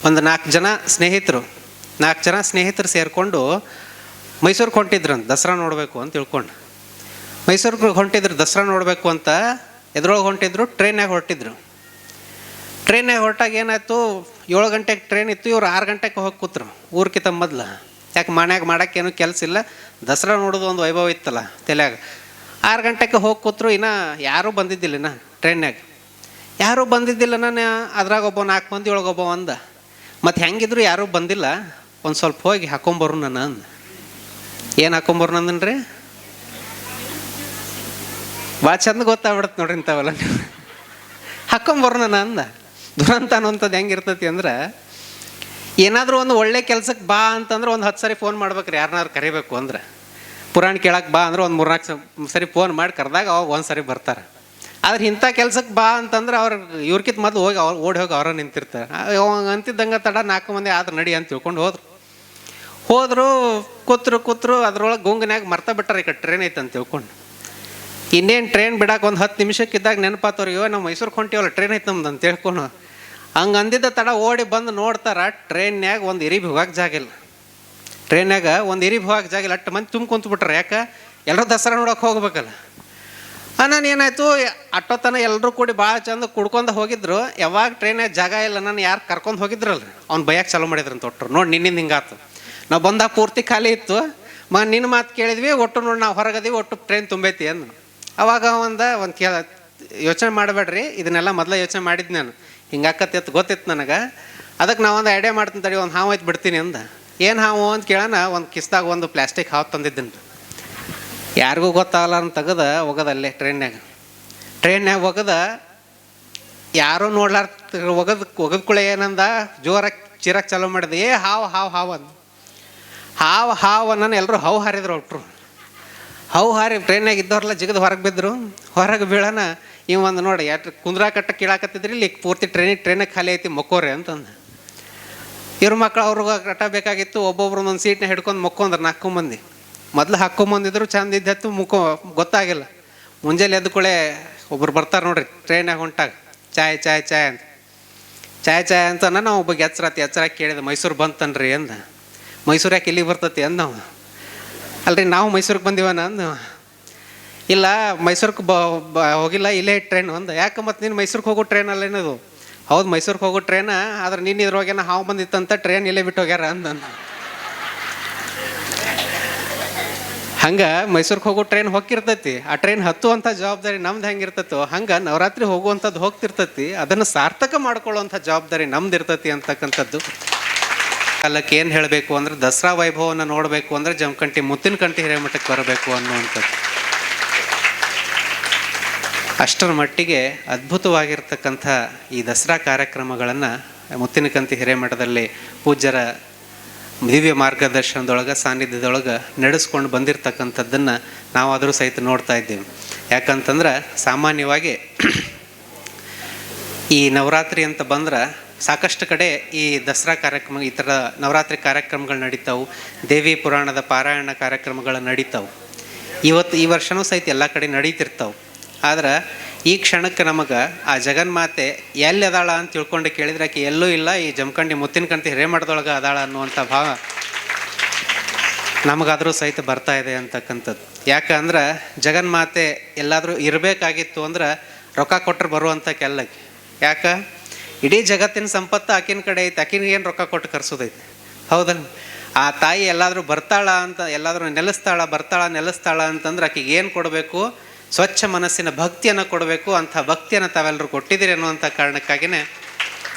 ಒಂದು ನಾಲ್ಕು ಜನ ಸ್ನೇಹಿತರು ಸೇರಿಕೊಂಡು ಮೈಸೂರಿಗೆ ಹೊಂಟಿದ್ರಂತ ದಸರಾ ನೋಡಬೇಕು ಅಂತ ತಿಳ್ಕೊಂಡು. ಮೈಸೂರಿಗೆ ಹೊಂಟಿದ್ರು ದಸರಾ ನೋಡಬೇಕು ಅಂತ. ಎದ್ರೊಳಗೆ ಹೊಂಟಿದ್ರು, ಟ್ರೈನಾಗ ಹೊರಟಿದ್ರು. ಟ್ರೈನಾಗ ಹೊರಟಾಗ ಏನಾಯ್ತು, 7 ಗಂಟೆಗೆ ಟ್ರೈನ್ ಇತ್ತು. ಇವ್ರು 6 ಗಂಟೆಗೆ ಹೋಗಿ ಕೂತ್ರು ಊರ್ಕಿಂತ ಮೊದಲು. ಯಾಕೆ ಮನ್ಯಾಗ ಮಾಡೋಕ್ಕೇನು ಕೆಲಸ ಇಲ್ಲ, ದಸರಾ ನೋಡೋದು ಒಂದು ವೈಭವ ಇತ್ತಲ್ಲ ತಲೆಯಾಗ. 6 ಗಂಟೆಗೆ ಹೋಗಿ ಕೂತ್ರು. ಇನ್ನು ಯಾರೂ ಬಂದಿದ್ದಿಲ್ಲ, ಇನ್ನು ಟ್ರೈನ್ಯಾಗ ಯಾರೂ ಬಂದಿದ್ದಿಲ್ಲ. ನಾನು ಅದ್ರಾಗ ಒಬ್ಬ 4 ಮಂದಿ ಒಳಗೊಬ್ಬ ಅಂದ. ಮತ್ತು ಹೆಂಗಿದ್ರು ಯಾರೂ ಬಂದಿಲ್ಲ, ಒಂದು ಸ್ವಲ್ಪ ಹೋಗಿ ಹಾಕೊಂಬರು ನಾನು ಅಂದ. ಏನು ಹಾಕೊಂಬರು ನಂದನ್ರಿ, ಭಾಳ ಚಂದ ಗೊತ್ತಾಗ್ಬಿಡತ್ತೆ ನೋಡ್ರಿ ಇಂಥವೆಲ್ಲ. ಹಾಕೊಂಬರು ನಾನು ಅಂದ. ದುರಂತ ಅನ್ನೋಂಥದ್ದು ಹೆಂಗಿರ್ತೈತಿ ಅಂದ್ರೆ, ಏನಾದರೂ ಒಂದು ಒಳ್ಳೆ ಕೆಲ್ಸಕ್ಕೆ ಬಾ ಅಂತಂದ್ರೆ ಒಂದು 10 ಸರಿ ಫೋನ್ ಮಾಡ್ಬೇಕ್ರಿ. ಯಾರನ್ನಾರು ಕರಿಬೇಕು ಅಂದ್ರೆ, ಪುರಾಣ ಕೇಳಕ್ಕೆ ಬಾ ಅಂದ್ರೆ ಒಂದು 3-4 ಸರಿ ಫೋನ್ ಮಾಡಿ ಕರೆದಾಗ ಅವಾಗ ಒಂದು ಸರಿ ಬರ್ತಾರೆ. ಆದ್ರೆ ಇಂಥ ಕೆಲ್ಸಕ್ಕೆ ಬಾ ಅಂತಂದ್ರೆ ಅವ್ರು ಇವ್ರಕಿಂತ ಮೊದಲು ಹೋಗಿ ಓಡಿ ಹೋಗಿ ಅವರ ನಿಂತಿರ್ತಾರೆ. ಅಂತಿದ್ದಂಗೆ ತಡ 4 ಮಂದಿ ಆದ್ರೆ ನಡಿ ಅಂತ ತಿಳ್ಕೊಂಡು ಹೋದ್ರು. ಕೂತ್ರು ಅದ್ರೊಳಗೆ ಗುಂಗನ್ಯಾಗ ಮರ್ತ ಬಿಟ್ಟಾರೆ, ಈ ಕಡೆ ಟ್ರೈನ್ ಐತೆ ಅಂತ ತಿಳ್ಕೊಂಡು. ಇನ್ನೇನು ಟ್ರೈನ್ ಬಿಡಕ್ಕೆ ಒಂದು 10 ನಿಮಿಷಕ್ಕಿದ್ದಾಗ ನೆನಪಾತವ್ರಿಗೆ, ನಾವು ಮೈಸೂರಿಗೆ ಹೊಂಟಿವಲ್ಲ, ಟ್ರೈನ್ ಐತೆ ನಮ್ದು ಅಂತ ತಿಳ್ಕೊಂಡು. ಹಂಗೆ ಅಂದಿದ್ದ ತಡ ಓಡಿ ಬಂದು ನೋಡ್ತಾರ, ಟ್ರೈನ್ಯಾಗ ಒಂದು ಇರಿಬಿ ಹೋಗಕ್ಕೆ ಜಾಗ ಇಲ್ಲ. ಟ್ರೈನ್ಯಾಗ ಒಂದು ಇರಿಬಿ ಹೋಗಕ್ಕೆ ಜಾಗ ಇಲ್ಲ. ಅಷ್ಟು ಮಂದಿ ತುಂಬ ಕುಂತ್ಬಿಟ್ರೆ. ಯಾಕೆ, ಎಲ್ಲರೂ ದಸರಾ ನೋಡೋಕೆ ಹೋಗ್ಬೇಕಲ್ಲ. ನಾನು ಏನಾಯಿತು, ಅಟ್ಟೋತನ ಎಲ್ಲರೂ ಕೂಡಿ ಭಾಳ ಚಂದ ಕುಡ್ಕೊಂಡು ಹೋಗಿದ್ರು. ಯಾವಾಗ ಟ್ರೈನ್ಯಾಗ ಜಾಗ ಇಲ್ಲ, ನಾನು ಯಾರು ಕರ್ಕೊಂಡು ಹೋಗಿದ್ರಲ್ಲ ಅವ್ನು ಬೈಯಕ್ಕೆ ಚಾಲೂ ಮಾಡಿದ್ರಂತ. ಒಟ್ಟರು ನೋಡಿ ನಿನ್ನಿಂದ ಹಿಂಗಾತು. ನಾವು ಬಂದಾಗ ಪೂರ್ತಿ ಖಾಲಿ ಇತ್ತು. ನಿನ್ನ ಮಾತು ಕೇಳಿದ್ವಿ, ಒಟ್ಟು ನೋಡಿ ನಾವು ಹೊರಗದೀವಿ, ಒಟ್ಟು ಟ್ರೈನ್ ತುಂಬೈತಿ ಅಂದು. ಅವಾಗ ಒಂದು ಯೋಚನೆ ಮಾಡಬೇಡ್ರಿ, ಇದನ್ನೆಲ್ಲ ಮೊದಲೇ ಯೋಚನೆ ಮಾಡಿದ್ದು ನಾನು. ಹಿಂಗಾಕತ್ತೆ ಅಂತ ಗೊತ್ತಿತ್ತು ನನಗೆ. ಅದಕ್ಕೆ ನಾವೊಂದು ಐಡಿಯಾ ಮಾಡ್ತೀನಿ ತಡಿ, ಒಂದು ಹಾವು ಐತೆ ಬಿಡ್ತೀನಿ ಅಂದ. ಏನು ಹಾವು ಅಂತ ಕೇಳೋಣ, ಒಂದು ಕಿಸ್ದಾಗ ಒಂದು ಪ್ಲಾಸ್ಟಿಕ್ ಹಾವು ತಂದಿದ್ದೀನಿ. ಯಾರಿಗೂ ಗೊತ್ತಾಗಲ್ಲ ಅಂತ ತೆಗೆದ ಒಗದಲ್ಲೇ ಟ್ರೈನ್ಯಾಗ ಒಗದ. ಯಾರೂ ನೋಡ್ಲಾರ ಒಗದ್ಕುಳೆ ಏನಂದ, ಜೋರಾಗಿ ಚಿರಕ್ಕೆ ಚಾಲೂ ಮಾಡಿದೆ. ಹಾವು ಹಾವು ಹಾವು ಅಂದ. ಹಾವು ಅನ್ನೋನು ಎಲ್ಲರೂ ಹಾವು ಹಾರಿದ್ರು. ಒಟ್ಟರು ಹಾವು ಹಾರಿ ಟ್ರೈನ್ಯಾಗ ಇದ್ದವ್ರೆಲ್ಲ ಜಿಗದು ಹೊರಗೆ ಬಿದ್ದರು. ಹೊರಗೆ ಬೀಳೋಣ ಒಂದು ನೋಡಿ ಯಾರು ಕುಂದ್ರಾ ಕಟ್ಟ ಕೀಳಾಕತ್ತಿದ್ರಿ, ಇಲ್ಲಿ ಪೂರ್ತಿ ಟ್ರೈನಾಗ ಖಾಲಿ ಐತಿ, ಮೊಕ್ಕೋರಿ ಅಂತಂದು. ಇವ್ರ ಮಕ್ಕಳು ಅವ್ರಿಗೆ ಕಟ್ಟ ಬೇಕಾಗಿತ್ತು. ಒಬ್ಬೊಬ್ರು ಒಂದು ಸೀಟ್ನ ಹಿಡ್ಕೊಂಡು ಮೊಕ್ಕೊಂಡ್ರು 4 ಮಂದಿ. ಮೊದಲು ಹಾಕ್ಕೊಂಬಂದಿದ್ರು, ಚಂದ ಇದ್ದತ್ತು, ಗೊತ್ತಾಗಿಲ್ಲ. ಮುಂಜಾನೆ ಎದ್ದುಕೊಳ್ಳೆ ಒಬ್ರು ಬರ್ತಾರೆ ನೋಡ್ರಿ ಟ್ರೈನಾಗ ಹೊಂಟಾಗ, ಚಾಯ್ ಚಾಯ್ ಚಾಯ್ ಅಂತ. ಚಾಯ್ ಅಂತ ನಾವು ಒಬ್ಬಗೆ ಎಚ್ಚರಾಗಿ ಕೇಳಿದೆ, ಮೈಸೂರು ಬಂತನ್ರಿ ಅಂದ. ಮೈಸೂರು ಯಾಕೆ ಇಲ್ಲಿಗೆ ಬರ್ತತಿ ಅಂದ ನಾವು. ಅಲ್ರಿ ನಾವು ಮೈಸೂರಿಗೆ ಬಂದಿವನ ಅಂದ. ಇಲ್ಲ ಮೈಸೂರಿಗೆ ಹೋಗಿಲ್ಲ, ಇಲ್ಲೇ ಟ್ರೈನ್ ಅಂದ. ಯಾಕೆ ಮತ್ತು ನೀನು ಮೈಸೂರಿಗೆ ಹೋಗೋ ಟ್ರೈನ್ ಅಲ್ಲೇನದು? ಹೌದು ಮೈಸೂರಿಗೆ ಹೋಗೋ ಟ್ರೈನ, ಆದ್ರೆ ನೀನು ಇದ್ರೊಳಗೇನ ಹಾವು ಬಂದಿತ್ತಂತ ಟ್ರೈನ್ ಇಲ್ಲೇ ಬಿಟ್ಟು ಹೋಗ್ಯಾರ ಅಂದ. ಹಂಗೆ ಮೈಸೂರಿಗೆ ಹೋಗೋ ಟ್ರೈನ್ ಹೋಗಿರ್ತೈತಿ. ಆ ಟ್ರೈನ್ ಹತ್ತುವಂಥ ಜವಾಬ್ದಾರಿ ನಮ್ದು ಹೆಂಗಿರ್ತೈತೋ ಹಂಗೆ ನವರಾತ್ರಿ ಹೋಗುವಂಥದ್ದು ಹೋಗ್ತಿರ್ತೈತಿ. ಅದನ್ನು ಸಾರ್ಥಕ ಮಾಡ್ಕೊಳ್ಳುವಂಥ ಜವಾಬ್ದಾರಿ ನಮ್ದು ಇರ್ತೈತಿ ಅಂತಕ್ಕಂಥದ್ದು. ಕಾಲಕ್ಕೆ ಏನು ಹೇಳಬೇಕು ಅಂದ್ರೆ, ದಸರಾ ವೈಭವವನ್ನು ನೋಡಬೇಕು ಅಂದರೆ ಜಮಖಂಡಿ ಮುತ್ತಿನಕಂಟಿ ಹಿರೇಮಠಕ್ಕೆ ಬರಬೇಕು ಅನ್ನುವಂಥದ್ದು. ಅಷ್ಟರ ಮಟ್ಟಿಗೆ ಅದ್ಭುತವಾಗಿರ್ತಕ್ಕಂಥ ಈ ದಸರಾ ಕಾರ್ಯಕ್ರಮಗಳನ್ನು ಮುತ್ತಿನಕಂಟಿ ಹಿರೇಮಠದಲ್ಲಿ ಪೂಜ್ಯರ ದಿವ್ಯ ಮಾರ್ಗದರ್ಶನದೊಳಗೆ ಸಾನ್ನಿಧ್ಯದೊಳಗೆ ನಡೆಸ್ಕೊಂಡು ಬಂದಿರತಕ್ಕಂಥದ್ದನ್ನು ನಾವಾದರೂ ಸಹಿತ ನೋಡ್ತಾ ಇದ್ದೇವೆ. ಯಾಕಂತಂದ್ರೆ ಸಾಮಾನ್ಯವಾಗಿ ಈ ನವರಾತ್ರಿ ಅಂತ ಬಂದ್ರೆ ಸಾಕಷ್ಟು ಕಡೆ ಈ ದಸರಾ ಕಾರ್ಯಕ್ರಮ, ಈ ಥರ ನವರಾತ್ರಿ ಕಾರ್ಯಕ್ರಮಗಳು ನಡೀತಾವೆ. ದೇವಿ ಪುರಾಣದ ಪಾರಾಯಣ ಕಾರ್ಯಕ್ರಮಗಳು ನಡೀತಾವೆ. ಈ ವರ್ಷವೂ ಸಹಿತ ಎಲ್ಲ ಕಡೆ ನಡೀತಿರ್ತಾವೆ. ಆದ್ರೆ ಈ ಕ್ಷಣಕ್ಕೆ ನಮಗೆ ಆ ಜಗನ್ಮಾತೆ ಎಲ್ಲಿ ಅದಾಳ ಅಂತ ತಿಳ್ಕೊಂಡು ಕೇಳಿದ್ರೆ ಆಕೆ ಎಲ್ಲೂ ಇಲ್ಲ, ಈ ಜಮಖಂಡಿ ಮುತ್ತಿನಕಂಟಿ ಹಿರೇಮಠದೊಳಗೆ ಅದಾಳ ಅನ್ನುವಂಥ ಭಾವ ನಮಗಾದರೂ ಸಹಿತ ಬರ್ತಾ ಇದೆ ಅಂತಕ್ಕಂಥದ್ದು. ಯಾಕಂದ್ರೆ ಜಗನ್ಮಾತೆ ಎಲ್ಲಾದರೂ ಇರಬೇಕಾಗಿತ್ತು ಅಂದ್ರೆ ರೊಕ್ಕ ಕೊಟ್ಟರೆ ಬರುವಂಥ ಕೆಲ್ಲಕ್ಕೆ. ಯಾಕೆ, ಇಡೀ ಜಗತ್ತಿನ ಸಂಪತ್ತು ಆಕಿನ ಕಡೆ ಐತೆ, ಆಕಿನಿಗೇನು ರೊಕ್ಕ ಕೊಟ್ಟು ಕರ್ಸೋದೈತೆ? ಹೌದಲ್ಲ? ಆ ತಾಯಿ ಎಲ್ಲಾದರೂ ಬರ್ತಾಳ ಅಂತ, ಎಲ್ಲಾದರೂ ನೆಲೆಸ್ತಾಳ ಅಂತಂದ್ರೆ ಆಕೆಗೆ ಏನು ಕೊಡಬೇಕು? ಸ್ವಚ್ಛ ಮನಸ್ಸಿನ ಭಕ್ತಿಯನ್ನು ಕೊಡಬೇಕು. ಅಂಥ ಭಕ್ತಿಯನ್ನು ತಾವೆಲ್ಲರೂ ಕೊಟ್ಟಿದ್ದೀರಿ ಅನ್ನುವಂಥ ಕಾರಣಕ್ಕಾಗಿಯೇ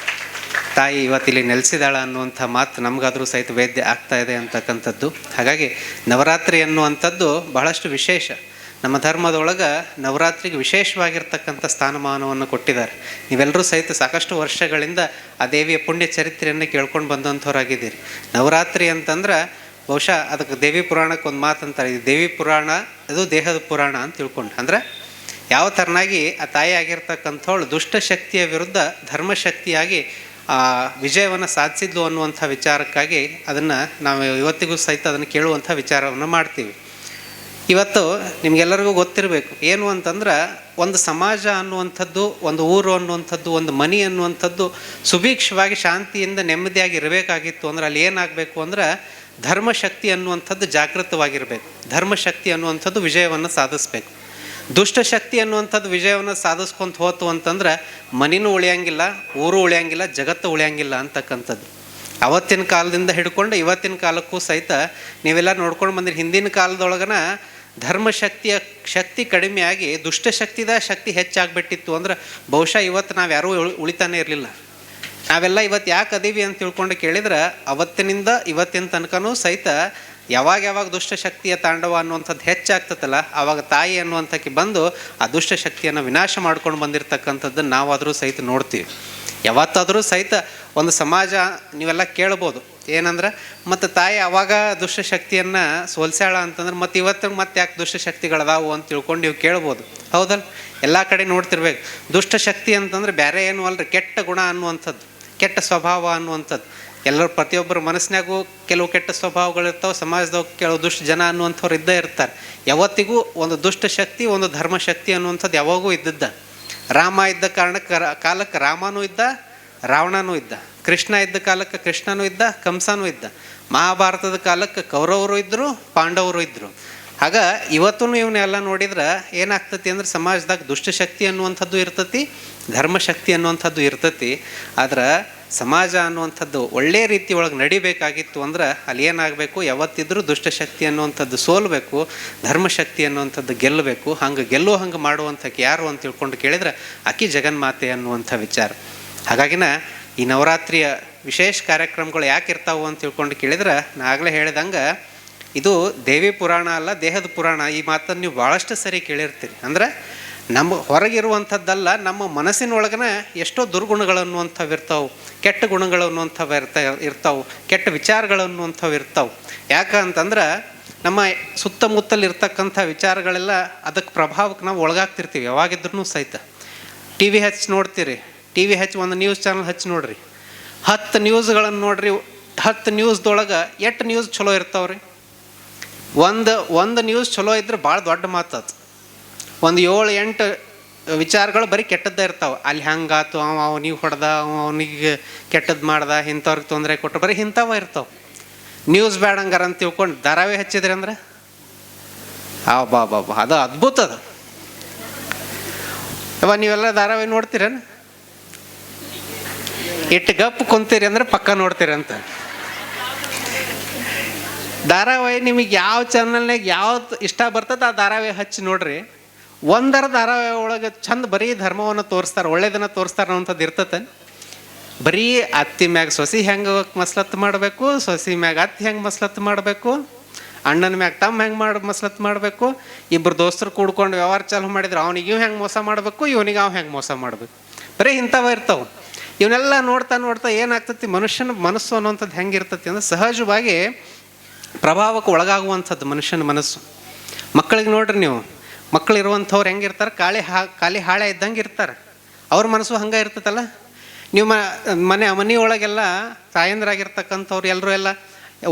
ತಾಯಿ ಇವತ್ತಿಲ್ಲಿ ನೆಲೆಸಿದಾಳ ಅನ್ನುವಂಥ ಮಾತು ನಮಗಾದರೂ ಸಹಿತ ವೇದ್ಯ ಆಗ್ತಾ ಇದೆ ಅಂತಕ್ಕಂಥದ್ದು. ಹಾಗಾಗಿ ನವರಾತ್ರಿ ಅನ್ನುವಂಥದ್ದು ಬಹಳಷ್ಟು ವಿಶೇಷ. ನಮ್ಮ ಧರ್ಮದೊಳಗೆ ನವರಾತ್ರಿಗೆ ವಿಶೇಷವಾಗಿರ್ತಕ್ಕಂಥ ಸ್ಥಾನಮಾನವನ್ನು ಕೊಟ್ಟಿದ್ದಾರೆ. ನೀವೆಲ್ಲರೂ ಸಹಿತ ಸಾಕಷ್ಟು ವರ್ಷಗಳಿಂದ ಆ ದೇವಿಯ ಪುಣ್ಯ ಚರಿತ್ರೆಯನ್ನು ಕೇಳ್ಕೊಂಡು ಬಂದಂಥವ್ರಾಗಿದ್ದೀರಿ. ನವರಾತ್ರಿ ಅಂತಂದ್ರೆ ಬಹುಶಃ ಅದಕ್ಕೆ ದೇವಿ ಪುರಾಣಕ್ಕೆ ಒಂದು ಮಾತು ಅಂತಾರೆ, ಇದು ದೇವಿ ಪುರಾಣ, ಅದು ದೇಹದ ಪುರಾಣ ಅಂತ ತಿಳ್ಕೊಂಡು. ಅಂದ್ರೆ ಯಾವ ಥರನಾಗಿ ಆ ತಾಯಿ ಆಗಿರ್ತಕ್ಕಂಥವಳು ದುಷ್ಟಶಕ್ತಿಯ ವಿರುದ್ಧ ಧರ್ಮಶಕ್ತಿಯಾಗಿ ಆ ವಿಜಯವನ್ನು ಸಾಧಿಸಿದ್ಲು ಅನ್ನುವಂಥ ವಿಚಾರಕ್ಕಾಗಿ ಅದನ್ನು ನಾವು ಇವತ್ತಿಗೂ ಸಹಿತ ಅದನ್ನು ಕೇಳುವಂಥ ವಿಚಾರವನ್ನು ಮಾಡ್ತೀವಿ. ಇವತ್ತು ನಿಮಗೆಲ್ಲರಿಗೂ ಗೊತ್ತಿರಬೇಕು ಏನು ಅಂತಂದ್ರೆ, ಒಂದು ಸಮಾಜ ಅನ್ನುವಂಥದ್ದು, ಒಂದು ಊರು ಅನ್ನುವಂಥದ್ದು, ಒಂದು ಮನೆ ಅನ್ನುವಂಥದ್ದು ಸುಭೀಕ್ಷವಾಗಿ ಶಾಂತಿಯಿಂದ ನೆಮ್ಮದಿಯಾಗಿ ಇರಬೇಕಾಗಿತ್ತು ಅಂದ್ರೆ ಅಲ್ಲಿ ಏನಾಗಬೇಕು ಅಂದ್ರೆ ಧರ್ಮಶಕ್ತಿ ಅನ್ನುವಂಥದ್ದು ಜಾಗೃತವಾಗಿರಬೇಕು. ಧರ್ಮಶಕ್ತಿ ಅನ್ನುವಂಥದ್ದು ವಿಜಯವನ್ನು ಸಾಧಿಸ್ಬೇಕು. ದುಷ್ಟಶಕ್ತಿ ಅನ್ನುವಂಥದ್ದು ವಿಜಯವನ್ನು ಸಾಧಿಸ್ಕೊಂತ ಹೋತು ಅಂತಂದ್ರೆ ಮನೆಯೂ ಉಳಿಯಂಗಿಲ್ಲ, ಊರು ಉಳಿಯಂಗಿಲ್ಲ, ಜಗತ್ತು ಉಳಿಯಂಗಿಲ್ಲ ಅಂತಕ್ಕಂಥದ್ದು. ಅವತ್ತಿನ ಕಾಲದಿಂದ ಹಿಡ್ಕೊಂಡು ಇವತ್ತಿನ ಕಾಲಕ್ಕೂ ಸಹಿತ ನೀವೆಲ್ಲ ನೋಡ್ಕೊಂಡು ಬಂದಿರಿ. ಹಿಂದಿನ ಕಾಲದೊಳಗನ ಧರ್ಮಶಕ್ತಿಯ ಶಕ್ತಿ ಕಡಿಮೆಯಾಗಿ ದುಷ್ಟಶಕ್ತಿದ ಶಕ್ತಿ ಹೆಚ್ಚಾಗ್ಬಿಟ್ಟಿತ್ತು ಅಂದ್ರೆ ಬಹುಶಃ ಇವತ್ತು ನಾವು ಯಾರೂ ಉಳಿತಾನೆ ಇರಲಿಲ್ಲ. ನಾವೆಲ್ಲ ಇವತ್ತು ಯಾಕೆ ಅದೀವಿ ಅಂತ ತಿಳ್ಕೊಂಡು ಕೇಳಿದ್ರೆ ಅವತ್ತಿನಿಂದ ಇವತ್ತಿನ ತನಕನೂ ಸಹಿತ ಯಾವಾಗ ದುಷ್ಟಶಕ್ತಿಯ ತಾಂಡವ ಅನ್ನುವಂಥದ್ದು ಹೆಚ್ಚಾಗ್ತದಲ್ಲ ಆವಾಗ ತಾಯಿ ಅನ್ನುವಂಥಕ್ಕೆ ಬಂದು ಆ ದುಷ್ಟಶಕ್ತಿಯನ್ನು ವಿನಾಶ ಮಾಡ್ಕೊಂಡು ಬಂದಿರತಕ್ಕಂಥದ್ದನ್ನು ನಾವಾದರೂ ಸಹಿತ ನೋಡ್ತೀವಿ. ಯಾವತ್ತಾದರೂ ಸಹಿತ ಒಂದು ಸಮಾಜ ನೀವೆಲ್ಲ ಕೇಳ್ಬೋದು ಏನಂದ್ರೆ, ಮತ್ತು ತಾಯಿ ಆವಾಗ ದುಷ್ಟಶಕ್ತಿಯನ್ನು ಸೋಲ್ಸ್ಯಾಳ ಅಂತಂದ್ರೆ ಮತ್ತು ಇವತ್ತು ಮತ್ತೆ ಯಾಕೆ ದುಷ್ಟಶಕ್ತಿಗಳದಾವು ಅಂತ ತಿಳ್ಕೊಂಡು ನೀವು ಕೇಳ್ಬೋದು. ಹೌದಲ್ಲ? ಎಲ್ಲ ಕಡೆ ನೋಡ್ತಿರ್ಬೇಕು. ದುಷ್ಟಶಕ್ತಿ ಅಂತಂದ್ರೆ ಬೇರೆ ಏನು ಅಲ್ರಿ, ಕೆಟ್ಟ ಗುಣ ಅನ್ನುವಂಥದ್ದು, ಕೆಟ್ಟ ಸ್ವಭಾವ ಅನ್ನುವಂಥದ್ದು. ಎಲ್ಲರೂ ಪ್ರತಿಯೊಬ್ಬರ ಮನಸ್ಸಿನಾಗೂ ಕೆಲವು ಕೆಟ್ಟ ಸ್ವಭಾವಗಳಿರ್ತಾವೆ. ಸಮಾಜದಾಗ ಕೆಲವು ದುಷ್ಟ ಜನ ಅನ್ನುವಂಥವ್ರು ಇದ್ದೇ ಇರ್ತಾರೆ. ಯಾವತ್ತಿಗೂ ಒಂದು ದುಷ್ಟಶಕ್ತಿ, ಒಂದು ಧರ್ಮಶಕ್ತಿ ಅನ್ನುವಂಥದ್ದು ಯಾವಾಗೂ ಇದ್ದದ್ದ. ರಾಮ ಇದ್ದ ಕಾಲಕ್ಕೆ ರಾಮನೂ ಇದ್ದ, ರಾವಣನೂ ಇದ್ದ. ಕೃಷ್ಣ ಇದ್ದ ಕಾಲಕ್ಕೆ ಕೃಷ್ಣನೂ ಇದ್ದ, ಕಂಸನೂ ಇದ್ದ. ಮಹಾಭಾರತದ ಕಾಲಕ್ಕೆ ಕೌರವರು ಇದ್ದರು, ಪಾಂಡವರು ಇದ್ದರು. ಆಗ ಇವತ್ತೂ ಇವನ್ನೆಲ್ಲ ನೋಡಿದ್ರೆ ಏನಾಗ್ತತಿ ಅಂದ್ರೆ ಸಮಾಜದಾಗ ದುಷ್ಟಶಕ್ತಿ ಅನ್ನುವಂಥದ್ದು ಇರ್ತತಿ, ಧರ್ಮಶಕ್ತಿ ಅನ್ನುವಂಥದ್ದು ಇರ್ತತಿ. ಆದ್ರೆ ಸಮಾಜ ಅನ್ನುವಂಥದ್ದು ಒಳ್ಳೆಯ ರೀತಿ ಒಳಗೆ ನಡಿಬೇಕಾಗಿತ್ತು ಅಂದ್ರೆ ಅಲ್ಲಿ ಏನಾಗಬೇಕು, ಯಾವತ್ತಿದ್ರೂ ದುಷ್ಟಶಕ್ತಿ ಅನ್ನುವಂಥದ್ದು ಸೋಲ್ಬೇಕು, ಧರ್ಮಶಕ್ತಿ ಅನ್ನುವಂಥದ್ದು ಗೆಲ್ಲಬೇಕು. ಹಂಗೆ ಹಂಗೆ ಮಾಡುವಂಥಕ್ಕೆ ಯಾರು ಅಂತ ತಿಳ್ಕೊಂಡು ಕೇಳಿದ್ರೆ ಆಕಿ ಜಗನ್ಮಾತೆ ಅನ್ನುವಂಥ ವಿಚಾರ. ಹಾಗಾಗಿನ ಈ ನವರಾತ್ರಿಯ ವಿಶೇಷ ಕಾರ್ಯಕ್ರಮಗಳು ಯಾಕೆ ಇರ್ತಾವೆ ಅಂತ ತಿಳ್ಕೊಂಡು ಕೇಳಿದ್ರೆ ನಾ ಆಗಲೇ ಹೇಳಿದಂಗೆ ಇದು ದೇವಿ ಪುರಾಣ ಅಲ್ಲ, ದೇಹದ ಪುರಾಣ. ಈ ಮಾತನ್ನು ನೀವು ಭಾಳಷ್ಟು ಸರಿ ಕೇಳಿರ್ತೀರಿ. ಅಂದ್ರೆ ನಮ್ಮ ಹೊರಗಿರುವಂಥದ್ದಲ್ಲ, ನಮ್ಮ ಮನಸ್ಸಿನೊಳಗನ ಎಷ್ಟೋ ದುರ್ಗುಣಗಳು ಅನ್ನುವಂಥವು ಇರ್ತಾವೆ, ಕೆಟ್ಟ ಗುಣಗಳು ಅನ್ನುವಂಥವು ಇರ್ತಾವೆ, ಕೆಟ್ಟ ವಿಚಾರಗಳು ಅನ್ನುವಂಥವು ಇರ್ತಾವೆ. ಯಾಕಂತಂದ್ರೆ ನಮ್ಮ ಸುತ್ತಮುತ್ತಲು ಇರ್ತಕ್ಕಂಥ ವಿಚಾರಗಳೆಲ್ಲ ಅದಕ್ಕೆ ಪ್ರಭಾವಕ್ಕೆ ನಾವು ಒಳಗಾಗ್ತಿರ್ತೀವಿ ಯಾವಾಗಿದ್ರೂ ಸಹಿತ. ಟಿ ವಿ ಹಚ್ಚಿ ನೋಡ್ತೀರಿ, ಟಿ ವಿ ಹಚ್ಚಿ ಒಂದು ನ್ಯೂಸ್ ಚಾನಲ್ ಹಚ್ಚಿ ನೋಡ್ರಿ, 10 ನ್ಯೂಸ್ಗಳನ್ನು ನೋಡ್ರಿ. 10 ನ್ಯೂಸ್ದೊಳಗೆ 8 ನ್ಯೂಸ್ ಚಲೋ ಇರ್ತಾವ್ರಿ. ಒಂದು ನ್ಯೂಸ್ ಚಲೋ ಇದ್ರೆ ಭಾಳ ದೊಡ್ಡ ಮಾತದು. ಒಂದು 7-8 ವಿಚಾರಗಳು ಬರೀ ಕೆಟ್ಟದ್ದೇ ಇರ್ತಾವೆ. ಅಲ್ಲಿ ಹಂಗಾತು, ಅವನಿಗೆ ಹೊಡೆದ, ಅವನಿಗೆ ಕೆಟ್ಟದ್ದು ಮಾಡ್ದ, ಇಂಥವ್ರಿಗೆ ತೊಂದರೆ ಕೊಟ್ಟರು, ಬರೀ ಇಂಥವ ಇರ್ತಾವೆ. ನ್ಯೂಸ್ ಬೇಡ ಹಂಗಾರ ಅಂತ ತಿಳ್ಕೊಂಡು ಧಾರಾವಾಹಿ ಹಚ್ಚಿದ್ರಿ ಅಂದ್ರೆ ಬಾಬಾ ಅದು ಅದ್ಭುತ. ಅದು ನೀವೆಲ್ಲ ಧಾರಾವಾಹಿ ನೋಡ್ತೀರೇನು? ಇಟ್ಟು ಗಪ್ ಕುಂತೀರಿ ಅಂದ್ರೆ ಪಕ್ಕ ನೋಡ್ತೀರಿ ಅಂತ. ಧಾರಾವಾಹಿ ನಿಮಗೆ ಯಾವ ಚಾನಲ್ನಾಗ ಯಾವ್ದು ಇಷ್ಟ ಬರ್ತದೆ ಆ ಧಾರಾವಾಹಿ ಹಚ್ಚಿ ನೋಡ್ರಿ. ಒಂದರ ಧಾರಾವಾಹಿ ಒಳಗೆ ಚಂದ ಬರೀ ಧರ್ಮವನ್ನು ತೋರಿಸ್ತಾರೆ, ಒಳ್ಳೇದನ್ನು ತೋರಿಸ್ತಾರೆ ಅನ್ನೋಂಥದ್ದು ಇರ್ತತೆ. ಬರೀ ಅತ್ತಿ ಮ್ಯಾಗ ಸೊಸಿ ಹೆಂಗೆ ಮಸ್ಲತ್ತು ಮಾಡಬೇಕು, ಸೊಸಿ ಮ್ಯಾಗ ಅತ್ತಿ ಹೆಂಗೆ ಮಸ್ಲತ್ತು ಮಾಡಬೇಕು, ಅಣ್ಣನ ಮ್ಯಾಗ ತಮ್ಮ ಹೆಂಗೆ ಮಸ್ಲತ್ತು ಮಾಡಬೇಕು, ಇಬ್ಬರು ದೋಸ್ತರು ಕೂಡ್ಕೊಂಡು ವ್ಯವಹಾರ ಚಾಲು ಮಾಡಿದ್ರೆ ಅವನಿಗೆ ಇವ್ ಹೆಂಗೆ ಮೋಸ ಮಾಡಬೇಕು, ಇವನಿಗೆ ಅವ್ ಹೆಂಗೆ ಮೋಸ ಮಾಡಬೇಕು, ಬರೀ ಇಂಥವ ಇರ್ತಾವೆ. ಇವನ್ನೆಲ್ಲ ನೋಡ್ತಾ ಏನಾಗ್ತತಿ, ಮನುಷ್ಯನ ಮನಸ್ಸು ಅನ್ನುವಂಥದ್ದು ಹೆಂಗಿರ್ತತಿ ಅಂದ್ರೆ ಸಹಜವಾಗಿ ಪ್ರಭಾವಕ್ಕೆ ಒಳಗಾಗುವಂಥದ್ದು ಮನುಷ್ಯನ ಮನಸ್ಸು. ಮಕ್ಕಳಿಗೆ ನೋಡ್ರಿ ನೀವು, ಮಕ್ಕಳು ಇರುವಂಥವ್ರು ಹೆಂಗಿರ್ತಾರೆ, ಖಾಲಿ ಹಾಳೆ ಇದ್ದಂಗೆ ಇರ್ತಾರೆ. ಅವ್ರ ಮನಸ್ಸು ಹಂಗೆ ಇರ್ತೈತಲ್ಲ. ನೀವು ಮನೆಯೊಳಗೆಲ್ಲ ತಾಯಂದ್ರಾಗಿರ್ತಕ್ಕಂಥವ್ರು ಎಲ್ಲರೂ ಎಲ್ಲ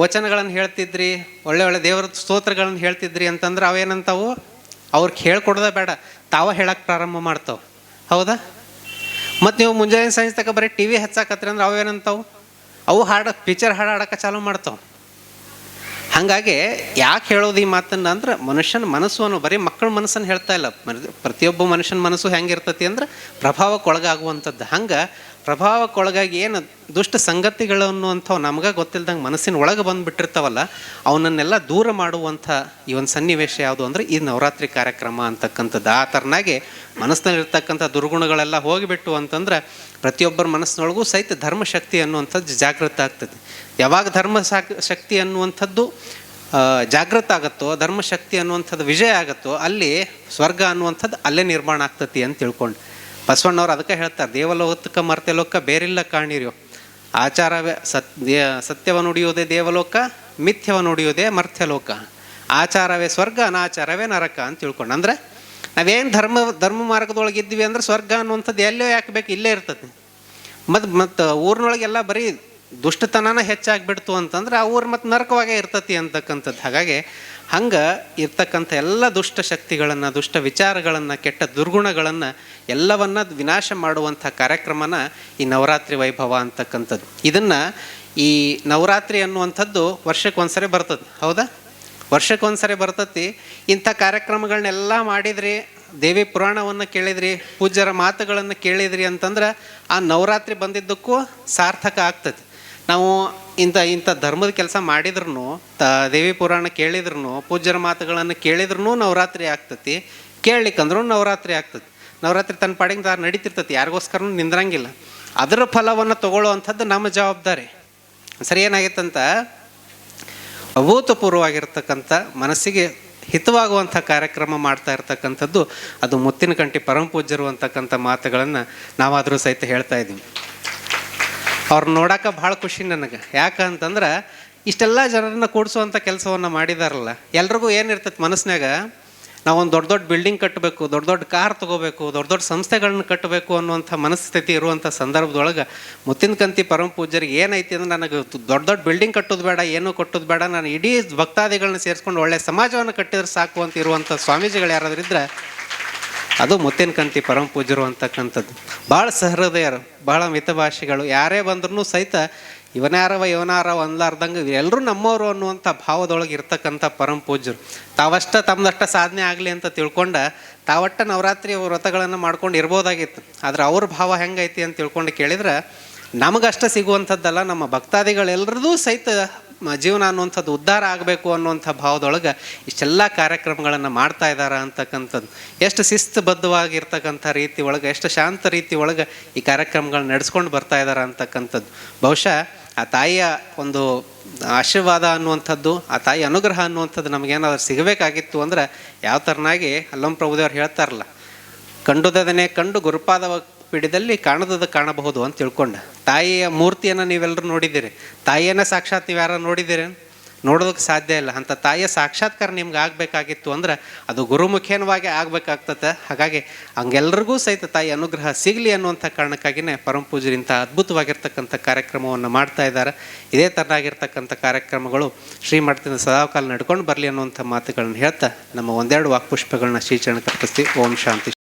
ವಚನಗಳನ್ನು ಹೇಳ್ತಿದ್ರಿ, ಒಳ್ಳೆ ದೇವರ ಸ್ತೋತ್ರಗಳನ್ನು ಹೇಳ್ತಿದ್ರಿ ಅಂತಂದ್ರೆ ಅವೇನಂತಾವು ಅವ್ರಿಗೆ ಹೇಳ್ಕೊಡೋದ ಬೇಡ, ತಾವ ಹೇಳಕ್ಕೆ ಪ್ರಾರಂಭ ಮಾಡ್ತಾವೆ. ಹೌದಾ? ಮತ್ತು ನೀವು ಮುಂಜಾನೆ ಸಂಜೆ ತನಕ ಬರೀ ಟಿ ವಿ ಹಚ್ಚಾಕತ್ರಿ ಅಂದ್ರೆ ಅವೇನಂತಾವು ಅವು ಪಿಕ್ಚರ್ ಹಾಡಕ್ಕೆ ಚಾಲೂ ಮಾಡ್ತಾವೆ. ಹಾಗಾಗಿ ಯಾಕೆ ಹೇಳೋದು ಈ ಮಾತನ್ನು ಅಂದ್ರೆ ಮನುಷ್ಯನ ಮನಸ್ಸು ಅನ್ನೋ ಬರೀ ಮಕ್ಕಳ ಮನಸ್ಸನ್ನು ಹೇಳ್ತಾ ಇಲ್ಲ, ಪ್ರತಿಯೊಬ್ಬ ಮನುಷ್ಯನ ಮನಸ್ಸು ಹೆಂಗಿರ್ತತಿ ಅಂದ್ರೆ ಪ್ರಭಾವಕ್ಕೆ ಒಳಗಾಗುವಂಥದ್ದು. ಹಂಗೆ ಪ್ರಭಾವಕ್ಕೆ ಒಳಗಾಗಿ ಏನು ದುಷ್ಟ ಸಂಗತಿಗಳು ಅನ್ನುವಂಥವು ನಮ್ಗೆ ಗೊತ್ತಿಲ್ದಂಗೆ ಮನಸ್ಸಿನ ಒಳಗೆ ಬಂದುಬಿಟ್ಟಿರ್ತಾವಲ್ಲ, ಅವನನ್ನೆಲ್ಲ ದೂರ ಮಾಡುವಂಥ ಈ ಒಂದು ಸನ್ನಿವೇಶ ಯಾವುದು ಅಂದರೆ ಈ ನವರಾತ್ರಿ ಕಾರ್ಯಕ್ರಮ ಅಂತಕ್ಕಂಥದ್ದು. ಆ ಥರನಾಗಿ ಮನಸ್ಸಿನಲ್ಲಿರ್ತಕ್ಕಂಥ ದುರ್ಗುಣಗಳೆಲ್ಲ ಹೋಗಿಬಿಟ್ಟು ಅಂತಂದ್ರೆ ಪ್ರತಿಯೊಬ್ಬರ ಮನಸ್ಸಿನೊಳಗೂ ಸಹಿತ ಧರ್ಮಶಕ್ತಿ ಅನ್ನುವಂಥದ್ದು ಜಾಗೃತ ಆಗ್ತದೆ. ಯಾವಾಗ ಶಕ್ತಿ ಅನ್ನುವಂಥದ್ದು ಜಾಗೃತ ಆಗುತ್ತೋ, ಧರ್ಮಶಕ್ತಿ ಅನ್ನುವಂಥದ್ದು ವಿಜಯ ಆಗುತ್ತೋ, ಅಲ್ಲಿ ಸ್ವರ್ಗ ಅನ್ನುವಂಥದ್ದು ಅಲ್ಲೇ ನಿರ್ಮಾಣ ಆಗ್ತತಿ ಅಂತ ತಿಳ್ಕೊಂಡು ಬಸವಣ್ಣವ್ರು ಅದಕ್ಕೆ ಹೇಳ್ತಾರೆ, ದೇವಲೋಕ ಮರ್ತ್ಯಲೋಕ ಬೇರಿಲ್ಲ ಕಾಣಿರ್ಯೋ, ಆಚಾರವೇ ಸತ್ಯವ ನುಡಿಯೋದೇ ದೇವಲೋಕ, ಮಿಥ್ಯವ ನುಡಿಯೋದೇ ಮರ್ತ್ಯಲೋಕ, ಆಚಾರವೇ ಸ್ವರ್ಗ, ಅನಾಚಾರವೇ ನರಕ ಅಂತ ತಿಳ್ಕೊಂಡು. ಅಂದರೆ ನಾವೇನು ಧರ್ಮ ಮಾರ್ಗದೊಳಗೆ ಇದ್ವಿ ಅಂದ್ರೆ ಸ್ವರ್ಗ ಅನ್ನುವಂಥದ್ದು ಎಲ್ಲೋ ಯಾಕೆ ಬೇಕು, ಇಲ್ಲೇ ಇರ್ತದೆ. ಮತ್ತು ಊರಿನೊಳಗೆಲ್ಲ ಬರೀ ದುಷ್ಟತನನ ಹೆಚ್ಚಾಗಿಬಿಡ್ತು ಅಂತಂದ್ರೆ ಅವ್ರು ಮತ್ತು ನರಕವಾಗೇ ಇರ್ತತಿ ಅಂತಕ್ಕಂಥದ್ದು. ಹಾಗಾಗಿ ಹಂಗೆ ಇರ್ತಕ್ಕಂಥ ಎಲ್ಲ ದುಷ್ಟ ಶಕ್ತಿಗಳನ್ನು, ದುಷ್ಟ ವಿಚಾರಗಳನ್ನು, ಕೆಟ್ಟ ದುರ್ಗುಣಗಳನ್ನು ಎಲ್ಲವನ್ನ ವಿನಾಶ ಮಾಡುವಂಥ ಕಾರ್ಯಕ್ರಮನ ಈ ನವರಾತ್ರಿ ವೈಭವ ಅಂತಕ್ಕಂಥದ್ದು. ಇದನ್ನು ಈ ನವರಾತ್ರಿ ಅನ್ನುವಂಥದ್ದು ವರ್ಷಕ್ಕೊಂದ್ಸರಿ ಬರ್ತದೆ, ಹೌದಾ? ವರ್ಷಕ್ಕೊಂದ್ಸರಿ ಬರ್ತತಿ. ಇಂಥ ಕಾರ್ಯಕ್ರಮಗಳನ್ನೆಲ್ಲ ಮಾಡಿದ್ರಿ, ದೇವಿ ಪುರಾಣವನ್ನು ಕೇಳಿದ್ರಿ, ಪೂಜ್ಯರ ಮಾತುಗಳನ್ನು ಕೇಳಿದ್ರಿ ಅಂತಂದ್ರೆ ಆ ನವರಾತ್ರಿ ಬಂದಿದ್ದಕ್ಕೂ ಸಾರ್ಥಕ ಆಗ್ತದೆ. ನಾವು ಇಂಥ ಧರ್ಮದ ಕೆಲಸ ಮಾಡಿದ್ರೂ, ದೇವಿ ಪುರಾಣ ಕೇಳಿದ್ರೂ, ಪೂಜ್ಯರ ಮಾತುಗಳನ್ನು ಕೇಳಿದ್ರೂ ನವರಾತ್ರಿ ಆಗ್ತತಿ, ಕೇಳಲಿಕ್ಕಂದ್ರೂ ನವರಾತ್ರಿ ಆಗ್ತದೆ. ನವರಾತ್ರಿ ತನ್ನ ಪಾಡಿಗೆ ದಾರ ನಡೀತಿರ್ತತಿ, ಯಾರಿಗೋಸ್ಕರ ನಿಂದ್ರಂಗಿಲ್ಲ. ಅದರ ಫಲವನ್ನು ತಗೊಳ್ಳುವಂಥದ್ದು ನಮ್ಮ ಜವಾಬ್ದಾರಿ. ಸರಿ, ಏನಾಗಿತ್ತಂತ ಅಭೂತಪೂರ್ವವಾಗಿರ್ತಕ್ಕಂಥ ಮನಸ್ಸಿಗೆ ಹಿತವಾಗುವಂಥ ಕಾರ್ಯಕ್ರಮ ಮಾಡ್ತಾ ಇರ್ತಕ್ಕಂಥದ್ದು ಅದು ಮುತ್ತಿನಕಂಠಿ ಪರಮ ಪೂಜ್ಯರು ಅಂತಕ್ಕಂಥ ಮಾತುಗಳನ್ನು ನಾವಾದರೂ ಸಹಿತ ಹೇಳ್ತಾ ಇದ್ದೀವಿ. ಅವ್ರು ನೋಡೋಕೆ ಭಾಳ ಖುಷಿ ನನಗೆ. ಯಾಕಂತಂದ್ರೆ ಇಷ್ಟೆಲ್ಲ ಜನರನ್ನು ಕೂಡಿಸುವಂಥ ಕೆಲಸವನ್ನು ಮಾಡಿದಾರಲ್ಲ. ಎಲ್ರಿಗೂ ಏನಿರ್ತೈತೆ ಮನಸ್ಸಿನಾಗ, ನಾವೊಂದು ದೊಡ್ಡ ದೊಡ್ಡ ಬಿಲ್ಡಿಂಗ್ ಕಟ್ಟಬೇಕು, ದೊಡ್ಡ ದೊಡ್ಡ ಕಾರ್ ತೊಗೋಬೇಕು, ದೊಡ್ಡ ದೊಡ್ಡ ಸಂಸ್ಥೆಗಳನ್ನ ಕಟ್ಟಬೇಕು ಅನ್ನುವಂಥ ಮನಸ್ಥಿತಿ ಇರುವಂಥ ಸಂದರ್ಭದೊಳಗೆ ಮುತ್ತಿನಕಂಠಿ ಪರಮ ಪೂಜ್ಯರಿಗೆ ಏನೈತಿ ಅಂದ್ರೆ, ನನಗೆ ದೊಡ್ಡ ದೊಡ್ಡ ಬಿಲ್ಡಿಂಗ್ ಕಟ್ಟೋದು ಬೇಡ, ಏನೂ ಕಟ್ಟೋದು ಬೇಡ, ನಾನು ಇಡೀ ಭಕ್ತಾದಿಗಳನ್ನ ಸೇರಿಸ್ಕೊಂಡು ಒಳ್ಳೆಯ ಸಮಾಜವನ್ನು ಕಟ್ಟಿದ್ರೆ ಸಾಕು ಅಂತ ಇರುವಂಥ ಸ್ವಾಮೀಜಿಗಳು ಯಾರಾದ್ರಿದ್ರೆ ಅದು ಮುತ್ತಿನಕಂಠಿ ಪರಮ ಪೂಜ್ಯರು ಅಂತಕ್ಕಂಥದ್ದು. ಭಾಳ ಸಹೃದಯರು, ಭಾಳ ಮಿತಭಾಷಿಗಳು. ಯಾರೇ ಬಂದ್ರೂ ಸಹಿತ ಇವನಾರವ ಅನ್ಲಾರ್ದಂಗೆ ಎಲ್ಲರೂ ನಮ್ಮವರು ಅನ್ನುವಂಥ ಭಾವದೊಳಗೆ ಇರ್ತಕ್ಕಂಥ ಪರಮ ಪೂಜ್ಯರು. ತಮ್ಮದಷ್ಟ ಸಾಧನೆ ಆಗಲಿ ಅಂತ ತಿಳ್ಕೊಂಡ ತಾವಟ್ಟ ನವರಾತ್ರಿ ವ್ರತಗಳನ್ನು ಮಾಡ್ಕೊಂಡು ಇರ್ಬೋದಾಗಿತ್ತು. ಆದರೆ ಅವ್ರ ಭಾವ ಹೆಂಗೈತಿ ಅಂತ ತಿಳ್ಕೊಂಡು ಕೇಳಿದ್ರೆ, ನಮಗಷ್ಟ ಸಿಗುವಂಥದ್ದಲ್ಲ, ನಮ್ಮ ಭಕ್ತಾದಿಗಳೆಲ್ಲರದೂ ಸಹಿತ ಜೀವನ ಅನ್ನುವಂಥದ್ದು ಉದ್ಧಾರ ಆಗಬೇಕು ಅನ್ನುವಂಥ ಭಾವದೊಳಗೆ ಇಷ್ಟೆಲ್ಲ ಕಾರ್ಯಕ್ರಮಗಳನ್ನು ಮಾಡ್ತಾ ಇದ್ದಾರೆ ಅಂತಕ್ಕಂಥದ್ದು. ಎಷ್ಟು ಶಿಸ್ತುಬದ್ಧವಾಗಿರ್ತಕ್ಕಂಥ ರೀತಿ ಒಳಗೆ, ಎಷ್ಟು ಶಾಂತ ರೀತಿ ಒಳಗೆ ಈ ಕಾರ್ಯಕ್ರಮಗಳನ್ನ ನಡೆಸ್ಕೊಂಡು ಬರ್ತಾ ಇದ್ದಾರೆ ಅಂತಕ್ಕಂಥದ್ದು. ಬಹುಶಃ ಆ ತಾಯಿಯ ಒಂದು ಆಶೀರ್ವಾದ ಅನ್ನುವಂಥದ್ದು, ಆ ತಾಯಿ ಅನುಗ್ರಹ ಅನ್ನುವಂಥದ್ದು ನಮಗೇನಾದ್ರೂ ಸಿಗಬೇಕಾಗಿತ್ತು ಅಂದ್ರೆ ಯಾವ ಥರನಾಗಿ ಅಲ್ಲಂ ಪ್ರಭುದೇವ್ರು ಹೇಳ್ತಾರಲ್ಲ, ಕಂಡುದದನ್ನೇ ಕಂಡು ಗುರುಪಾದ ಪೀಠದಲ್ಲಿ ಕಾಣದದ ಕಾಣಬಹುದು ಅಂತ ತಿಳ್ಕೊಂಡ. ತಾಯಿಯ ಮೂರ್ತಿಯನ್ನು ನೀವೆಲ್ಲರೂ ನೋಡಿದ್ದೀರಿ, ತಾಯಿಯನ್ನು ಸಾಕ್ಷಾತ್ ನೀವು ಯಾರು ನೋಡಿದ್ದೀರಿ? ನೋಡೋದಕ್ಕೆ ಸಾಧ್ಯ ಇಲ್ಲ. ಅಂಥ ತಾಯಿಯ ಸಾಕ್ಷಾತ್ಕಾರ ನಿಮ್ಗೆ ಆಗಬೇಕಾಗಿತ್ತು ಅಂದ್ರೆ ಅದು ಗುರುಮುಖೇನವಾಗಿ ಆಗಬೇಕಾಗ್ತದೆ. ಹಾಗಾಗಿ ಹಂಗೆಲ್ರಿಗೂ ಸಹಿತ ತಾಯಿ ಅನುಗ್ರಹ ಸಿಗಲಿ ಅನ್ನುವಂಥ ಕಾರಣಕ್ಕಾಗಿಯೇ ಪರಮ ಪೂಜ್ಯರು ಇಂಥ ಅದ್ಭುತವಾಗಿರ್ತಕ್ಕಂಥ ಕಾರ್ಯಕ್ರಮವನ್ನು ಮಾಡ್ತಾ ಇದ್ದಾರೆ. ಇದೇ ಥರನಾಗಿರ್ತಕ್ಕಂಥ ಕಾರ್ಯಕ್ರಮಗಳು ಶ್ರೀಮಠದಿಂದ ಸದಾಕಾಲ ನಡ್ಕೊಂಡು ಬರಲಿ ಅನ್ನುವಂಥ ಮಾತುಗಳನ್ನ ಹೇಳ್ತಾ ನಮ್ಮ ಒಂದೆರಡು ವಾಕ್ಪುಷ್ಪಗಳನ್ನ ಶ್ರೀಚರಣಕ್ಕೆ ಅರ್ಪಿಸ್ತೀವಿ. ಓಂ ಶಾಂತಿ.